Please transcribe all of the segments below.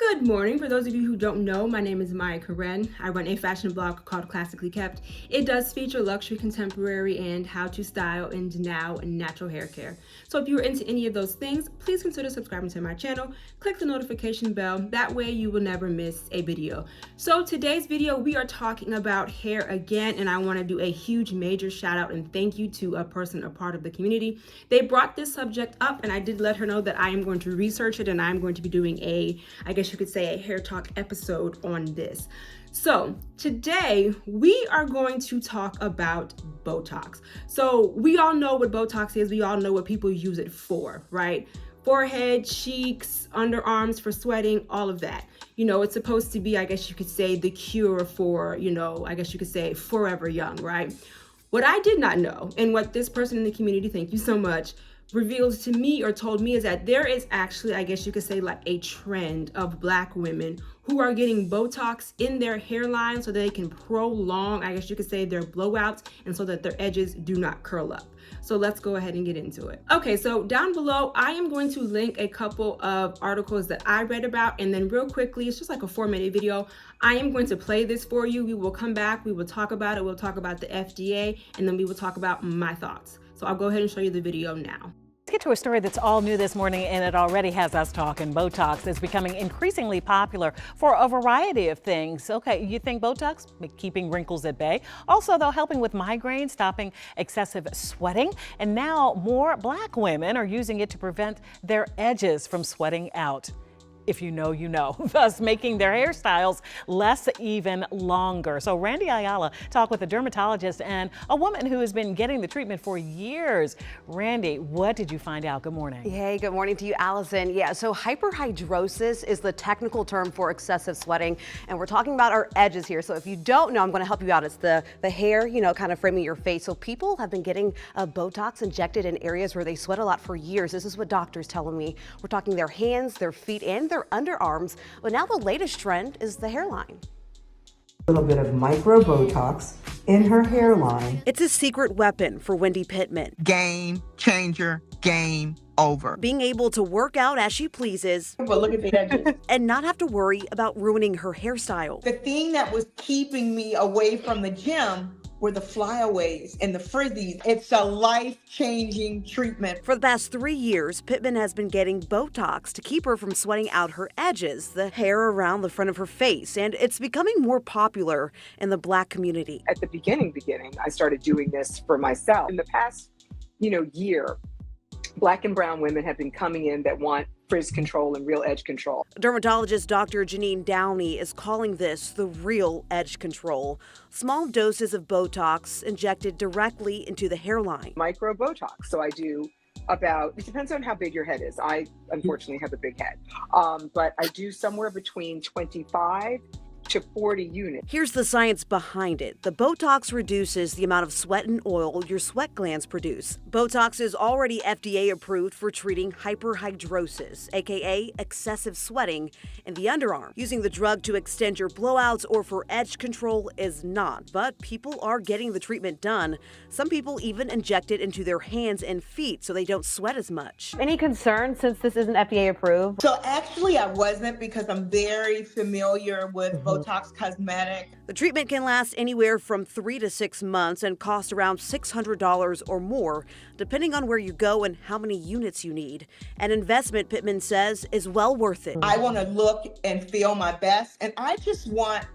Good morning. For those of you who don't know, my name is Maya Karen. I run a fashion blog called Classically Kept. It does feature luxury, contemporary, and how to style and now natural hair care. So if you're into any of those things, please consider subscribing to my channel. Click the notification bell. That way you will never miss a video. So today's video, we are talking about hair again, and I want to do a huge major shout out and thank you to a person, a part of the community. They brought this subject up, and I did let her know that I am going to research it and I'm going to be doing I guess you could say, a hair talk episode on this. So today we are going to talk about Botox. So we all know what Botox is. We all know what people use it for, right? Forehead, cheeks, underarms for sweating, all of that. You know, it's supposed to be, I guess you could say, the cure for, I guess you could say forever young, right? What I did not know, and what this person in the community, thank you so much, revealed to me or told me is that there is actually, I guess you could say, like a trend of Black women who are getting Botox in their hairline so they can prolong, I guess you could say, their blowouts and so that their edges do not curl up. So let's go ahead and get into it. Okay, so down below, I am going to link a couple of articles that I read about, and then real quickly, it's just like a 4-minute video. I am going to play this for you. We will come back, we will talk about it, we'll talk about the FDA, and then we will talk about my thoughts. So I'll go ahead and show you the video now. Let's get to a story that's all new this morning, and it already has us talking. Botox is becoming increasingly popular for a variety of things. Okay, you think Botox? Keeping wrinkles at bay. Also, though, helping with migraines, stopping excessive sweating. And now more Black women are using it to prevent their edges from sweating out. If you know, you know, thus making their hairstyles less even longer. So Randy Ayala talked with a dermatologist and a woman who has been getting the treatment for years. Randy, what did you find out? Good morning. Hey, good morning to you, Allison. Yeah, so hyperhidrosis is the technical term for excessive sweating, and we're talking about our edges here. So if you don't know, I'm going to help you out. It's the hair, kind of framing your face. So people have been getting Botox injected in areas where they sweat a lot for years. This is what doctors telling me. We're talking their hands, their feet, and their underarms, but now the latest trend is the hairline. A little bit of micro Botox in her hairline. It's a secret weapon for Wendy Pittman. Game changer, game over. Being able to work out as she pleases. But look at the edges. And not have to worry about ruining her hairstyle. The thing that was keeping me away from the gym were the flyaways and the frizzies. It's a life-changing treatment. For the past 3 years, Pittman has been getting Botox to keep her from sweating out her edges, the hair around the front of her face, and it's becoming more popular in the Black community. At the beginning, I started doing this for myself. In the past, year, Black and brown women have been coming in that want frizz control and real edge control. Dermatologist Dr. Janine Downey is calling this the real edge control. Small doses of Botox injected directly into the hairline. Micro Botox. So I do it depends on how big your head is. I unfortunately have a big head, but I do somewhere between 25 to 40 units. Here's the science behind it. The Botox reduces the amount of sweat and oil your sweat glands produce. Botox is already FDA approved for treating hyperhidrosis, aka excessive sweating in the underarm. Using the drug to extend your blowouts or for edge control is not, but people are getting the treatment done. Some people even inject it into their hands and feet so they don't sweat as much. Any concern since this isn't FDA approved? So actually I wasn't, because I'm very familiar with Botox cosmetic. The treatment can last anywhere from 3 to 6 months and cost around $600 or more, depending on where you go and how many units you need. An investment, Pittman says, is well worth it. I want to look and feel my best, and I just want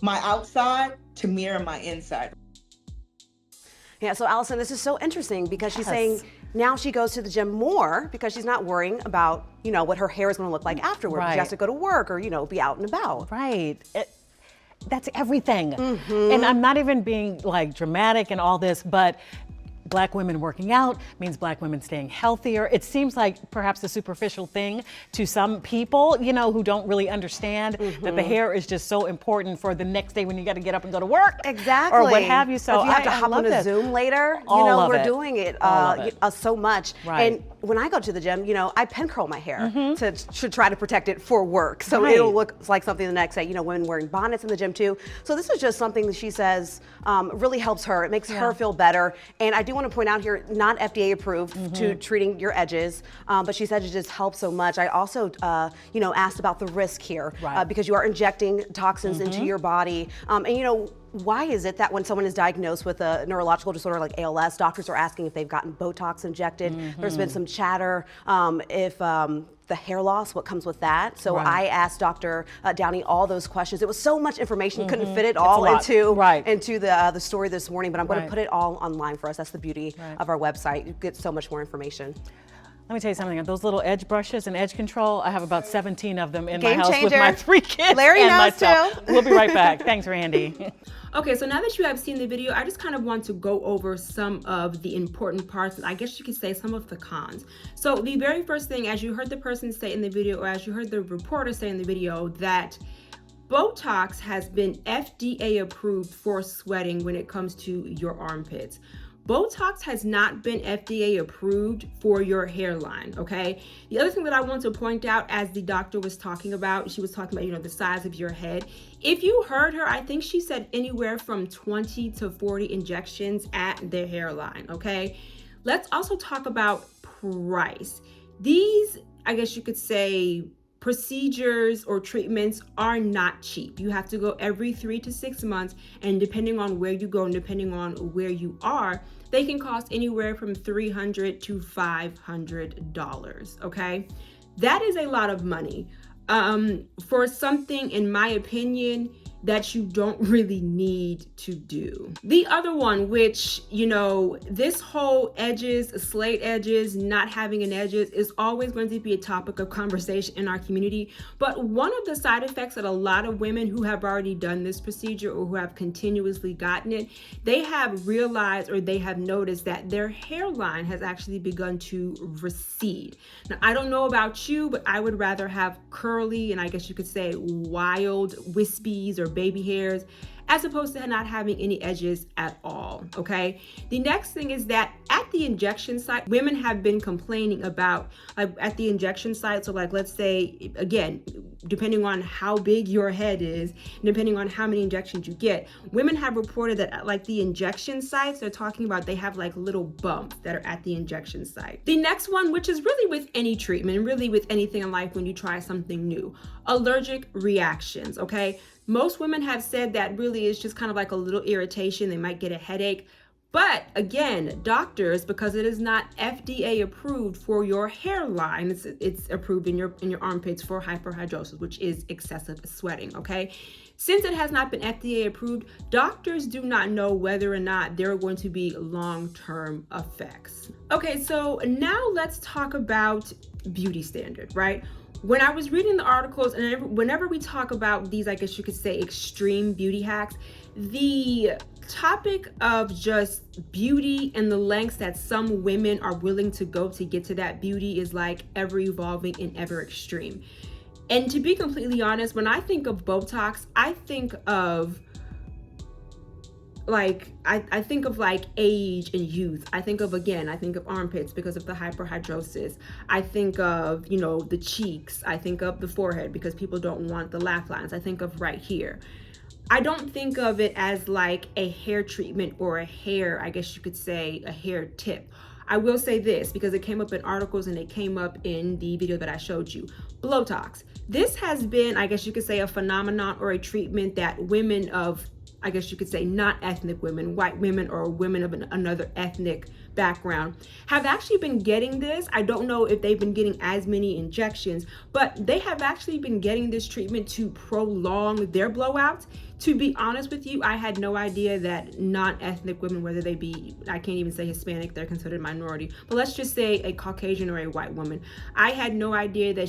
my outside to mirror my inside. Yeah, so Allison, this is so interesting because she's saying now she goes to the gym more because she's not worrying about, what her hair is going to look like afterward. Right. She has to go to work or, be out and about. Right. That's everything. And I'm not even being like dramatic and all this, but Black women working out means Black women staying healthier. It seems like perhaps a superficial thing to some people, who don't really understand that the hair is just so important for the next day when you got to get up and go to work. Exactly. Or what have you. So if you have to hop on a Zoom later, we're doing it so much. Right. And when I go to the gym, I pen curl my hair to try to protect it for work. So it'll look like something the next day. Women wearing bonnets in the gym too. So this is just something that she says really helps her. It makes her feel better. And I do want to point out here, not FDA approved to treating your edges, but she said it just helps so much. I also, asked about the risk here because you are injecting toxins into your body. Why is it that when someone is diagnosed with a neurological disorder like ALS, doctors are asking if they've gotten Botox injected? There's been some chatter if the hair loss, what comes with that. So I asked Dr. Downey all those questions. It was so much information, couldn't fit it all into the story this morning, but I'm going to put it all online for us. That's the beauty of our website. You get so much more information. Let me tell you something, those little edge brushes and edge control, I have about 17 of them in my Game house changer. with my 3 kids Larry and knows myself. too. We'll be right back. Thanks, Randy. Okay, so now that you have seen the video, I just kind of want to go over some of the important parts, and I guess you could say some of the cons. So the very first thing, as you heard the person say in the video, or as you heard the reporter say in the video, that Botox has been FDA approved for sweating when it comes to your armpits. Botox has not been FDA approved for your hairline, okay? The other thing that I want to point out, as the doctor was talking about, she was talking about, the size of your head. If you heard her, I think she said anywhere from 20 to 40 injections at the hairline, okay? Let's also talk about price. These, I guess you could say, procedures or treatments are not cheap. You have to go every 3 to 6 months, and depending on where you go and depending on where you are, they can cost anywhere from $300 to $500, okay? That is a lot of money for something, in my opinion, that you don't really need to do. The other one, which, this whole edges, slate edges, not having an edges is always going to be a topic of conversation in our community. But one of the side effects that a lot of women who have already done this procedure or who have continuously gotten it, they have realized or they have noticed that their hairline has actually begun to recede. Now, I don't know about you, but I would rather have curly and I guess you could say wild wispies or baby hairs as opposed to not having any edges at all, okay? The next thing is that at the injection site, women have been complaining about, at the injection site, so let's say, again, depending on how big your head is, depending on how many injections you get, women have reported that at the injection sites, they're talking about they have little bumps that are at the injection site. The next one, which is really with any treatment, really with anything in life when you try something new, allergic reactions, okay? Most women have said that really is just kind of like a little irritation. They might get a headache. But again, doctors, because it is not FDA approved for your hairline, it's approved in your armpits for hyperhidrosis, which is excessive sweating, okay? Since it has not been FDA approved, doctors do not know whether or not there are going to be long-term effects. Okay, so now let's talk about beauty standard, right? When I was reading the articles, and whenever we talk about these, I guess you could say, extreme beauty hacks, the topic of just beauty and the lengths that some women are willing to go to get to that beauty is ever evolving and ever extreme. And to be completely honest, when I think of Botox, I think of I think of age and youth. I think of armpits because of the hyperhidrosis. I think of, the cheeks. I think of the forehead because people don't want the laugh lines. I think of right here. I don't think of it as a hair treatment or a hair, I guess you could say, a hair tip. I will say this because it came up in articles and it came up in the video that I showed you. Botox. This has been, I guess you could say, a phenomenon or a treatment that women of, I guess you could say, not ethnic women, white women or women of another ethnic background, have actually been getting this. I don't know if they've been getting as many injections, but they have actually been getting this treatment to prolong their blowouts. To be honest with you, I had no idea that non-ethnic women, whether they be, I can't even say Hispanic, they're considered minority, but let's just say a Caucasian or a white woman. I had no idea that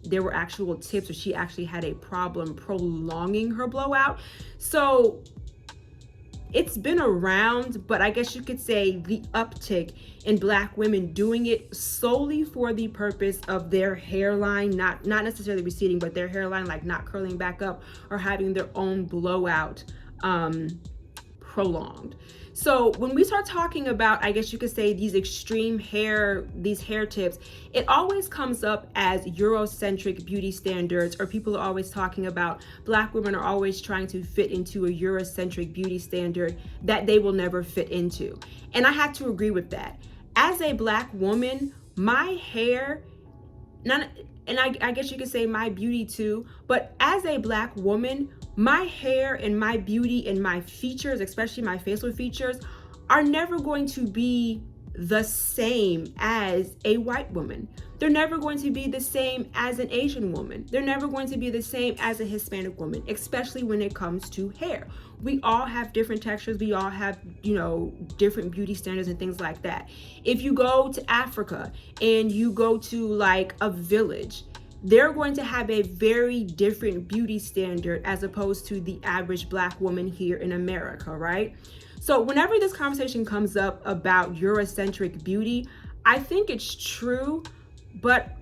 there were actual tips or she actually had a problem prolonging her blowout. So it's been around, but I guess you could say the uptick in Black women doing it solely for the purpose of their hairline, not necessarily receding, but their hairline not curling back up or having their own blowout prolonged. So when we start talking about, I guess you could say, these extreme hair, these hair tips, it always comes up as Eurocentric beauty standards, or people are always talking about Black women are always trying to fit into a Eurocentric beauty standard that they will never fit into. And I have to agree with that. As a Black woman, my hair, I guess you could say my beauty too, but as a Black woman, my hair and my beauty and my features, especially my facial features, are never going to be the same as a white woman. They're never going to be the same as an Asian woman. They're never going to be the same as a Hispanic woman, especially when it comes to hair. We all have different textures. We all have, different beauty standards and things like that. If you go to Africa and you go to like a village, they're going to have a very different beauty standard as opposed to the average Black woman here in America, right? So whenever this conversation comes up about Eurocentric beauty, I think it's true, but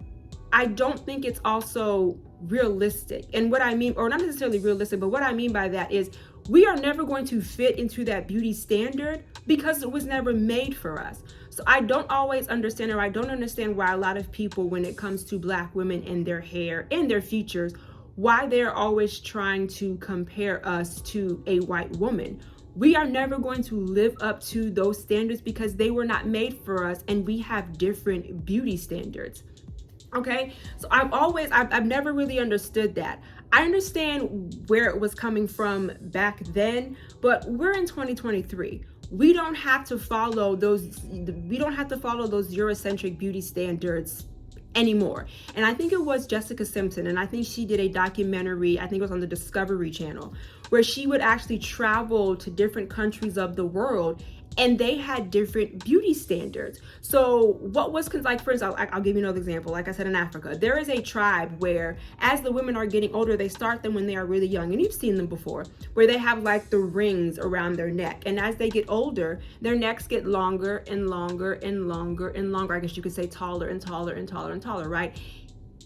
I don't think it's also realistic. And what I mean, or not necessarily realistic, but what I mean by that is we are never going to fit into that beauty standard because it was never made for us. So I don't always understand, or I don't understand why a lot of people, when it comes to Black women and their hair and their features, why they're always trying to compare us to a white woman. We are never going to live up to those standards because they were not made for us, and we have different beauty standards. Okay, so I've never really understood that. I understand where it was coming from back then, but we're in 2023. We don't have to follow those Eurocentric beauty standards anymore. And I think it was Jessica Simpson, and I think she did a documentary, I think it was on the Discovery Channel, where she would actually travel to different countries of the world, and they had different beauty standards. So what was, like, for instance, I'll give you another example. Like I said, in Africa, there is a tribe where as the women are getting older, they start them when they are really young, and you've seen them before, where they have like the rings around their neck. And as they get older, their necks get longer and longer and longer and longer. I guess you could say taller and taller and taller and taller, right?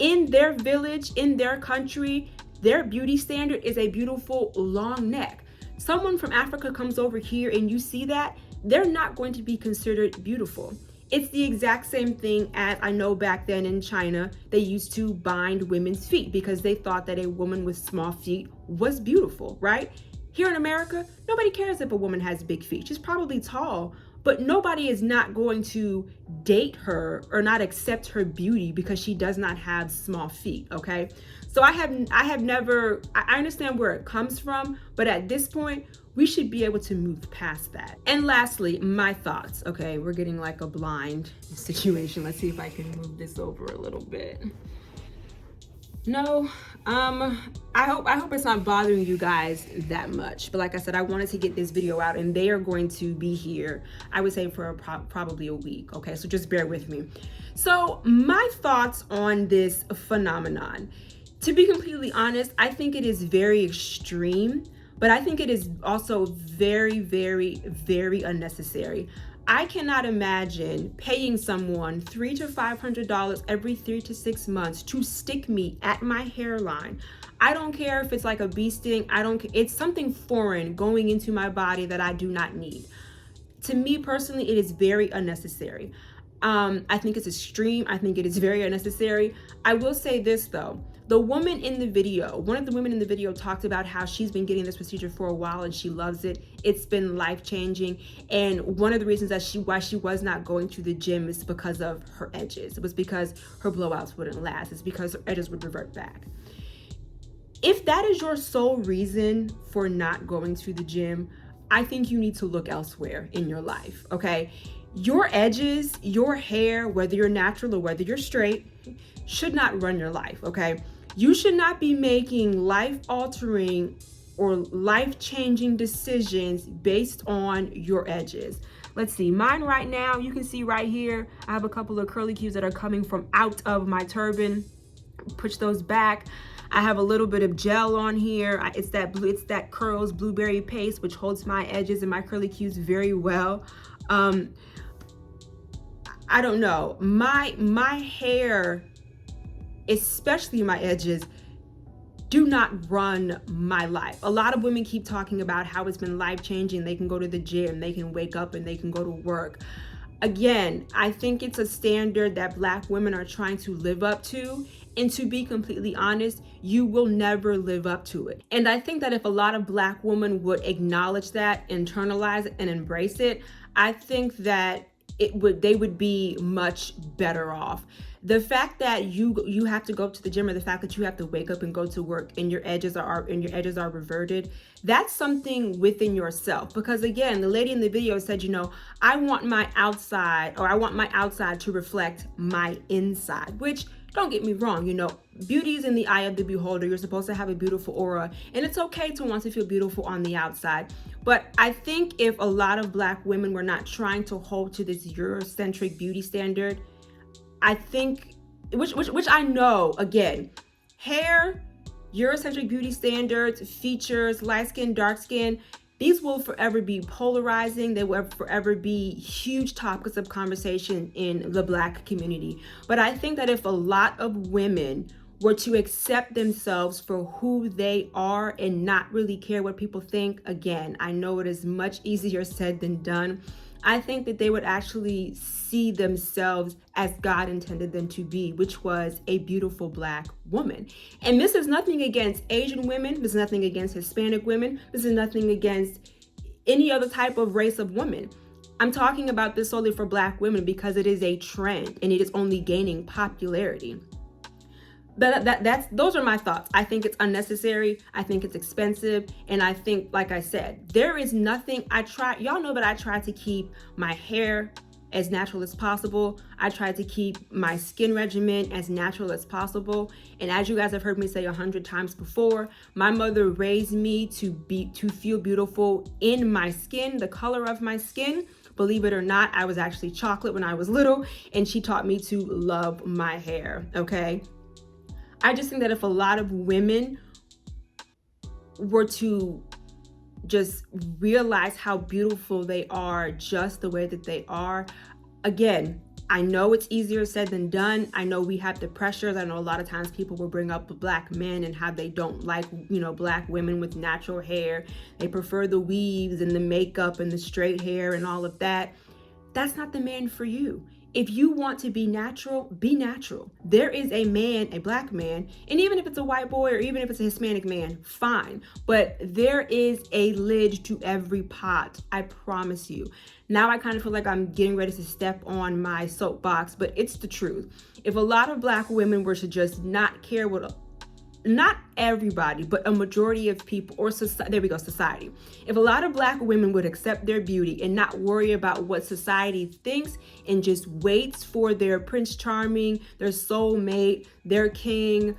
In their village, in their country, their beauty standard is a beautiful long neck. Someone from Africa comes over here and you see that, they're not going to be considered beautiful. It's the exact same thing as I know back then in China, they used to bind women's feet because they thought that a woman with small feet was beautiful, right? Here in America, nobody cares if a woman has big feet. She's probably tall, but nobody is not going to date her or not accept her beauty because she does not have small feet, okay? So I understand where it comes from, but at this point, we should be able to move past that. And lastly, my thoughts. Okay, we're getting like a blind situation. Let's see if I can move this over a little bit. No, I hope it's not bothering you guys that much. But like I said, I wanted to get this video out, and they are going to be here, I would say, for probably a week. Okay, so just bear with me. So my thoughts on this phenomenon. To be completely honest, I think it is very extreme, but I think it is also very, very, very unnecessary. I cannot imagine paying someone $300 to $500 every 3 to 6 months to stick me at my hairline. I don't care if it's like a bee sting. I don't care. It's something foreign going into my body that I do not need. To me personally, it is very unnecessary. I think it's extreme. I think it is very unnecessary. I will say this though. The woman in the video, one of the women in the video talked about how she's been getting this procedure for a while and she loves it. It's been life-changing. And one of the reasons that why she was not going to the gym is because of her edges. It was because her blowouts wouldn't last. It's because her edges would revert back. If that is your sole reason for not going to the gym, I think you need to look elsewhere in your life, okay? Your edges, your hair, whether you're natural or whether you're straight, should not run your life, okay? You should not be making life-altering or life-changing decisions based on your edges. Let's see, mine right now, you can see right here, I have a couple of curly cues that are coming from out of my turban. Push those back. I have a little bit of gel on here. It's that Curls Blueberry Paste, which holds my edges and my curly cues very well. I don't know, my hair, especially my edges, do not run my life. A lot of women keep talking about how it's been life-changing. They can go to the gym, they can wake up and they can go to work. Again, I think it's a standard that Black women are trying to live up to. And to be completely honest, you will never live up to it. And I think that if a lot of Black women would acknowledge that, internalize it, and embrace it, I think that they would be much better off. The fact that you have to go to the gym, or the fact that you have to wake up and go to work and your edges are reverted, that's something within yourself. Because again, the lady in the video said, I want my outside to reflect my inside, which, don't get me wrong, beauty is in the eye of the beholder. You're supposed to have a beautiful aura, and it's okay to want to feel beautiful on the outside. But I think if a lot of Black women were not trying to hold to this Eurocentric beauty standard, I think, which I know, again, hair, Eurocentric beauty standards, features, light skin, dark skin, these will forever be polarizing. They will forever be huge topics of conversation in the Black community. But I think that if a lot of women were to accept themselves for who they are and not really care what people think, again, I know it is much easier said than done. I think that they would actually see themselves as God intended them to be, which was a beautiful Black woman. And this is nothing against Asian women. This is nothing against Hispanic women. This is nothing against any other type of race of women. I'm talking about this solely for Black women because it is a trend and it is only gaining popularity. But those are my thoughts. I think it's unnecessary. I think it's expensive. And I think, like I said, there is nothing y'all know that I try to keep my hair as natural as possible. I try to keep my skin regimen as natural as possible. And as you guys have heard me say 100 times before, my mother raised me to feel beautiful in my skin, the color of my skin. Believe it or not, I was actually chocolate when I was little, and she taught me to love my hair, okay? I just think that if a lot of women were to just realize how beautiful they are just the way that they are, again, I know it's easier said than done. I know we have the pressures. I know a lot of times people will bring up Black men and how they don't like, Black women with natural hair. They prefer the weaves and the makeup and the straight hair and all of that. That's not the man for you. If you want to be natural, be natural. There is a man, a Black man, and even if it's a white boy or even if it's a Hispanic man, fine. But there is a lid to every pot, I promise you. Now I kind of feel like I'm getting ready to step on my soapbox, but it's the truth. If a lot of Black women were to just not care what, not everybody, but a majority of people, or society. If a lot of Black women would accept their beauty and not worry about what society thinks and just waits for their Prince Charming, their soulmate, their king,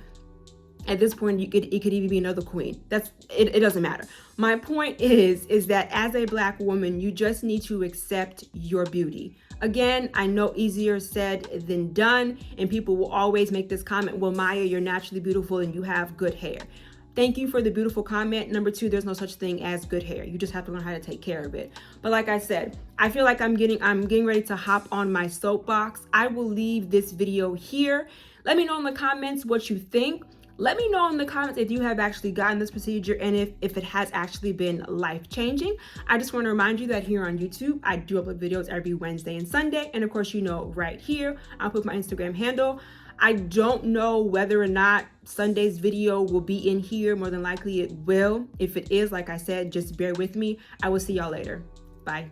at this point, it could even be another queen. It doesn't matter. My point is that as a Black woman, you just need to accept your beauty. Again, I know easier said than done, and people will always make this comment, well, Maya, you're naturally beautiful and you have good hair. Thank you for the beautiful comment. Number 2, there's no such thing as good hair. You just have to learn how to take care of it. But like I said, I feel like I'm getting ready to hop on my soapbox. I will leave this video here. Let me know in the comments what you think. Let me know in the comments if you have actually gotten this procedure and if it has actually been life-changing. I just want to remind you that here on YouTube, I do upload videos every Wednesday and Sunday. And of course, right here, I'll put my Instagram handle. I don't know whether or not Sunday's video will be in here. More than likely it will. If it is, like I said, just bear with me. I will see y'all later. Bye.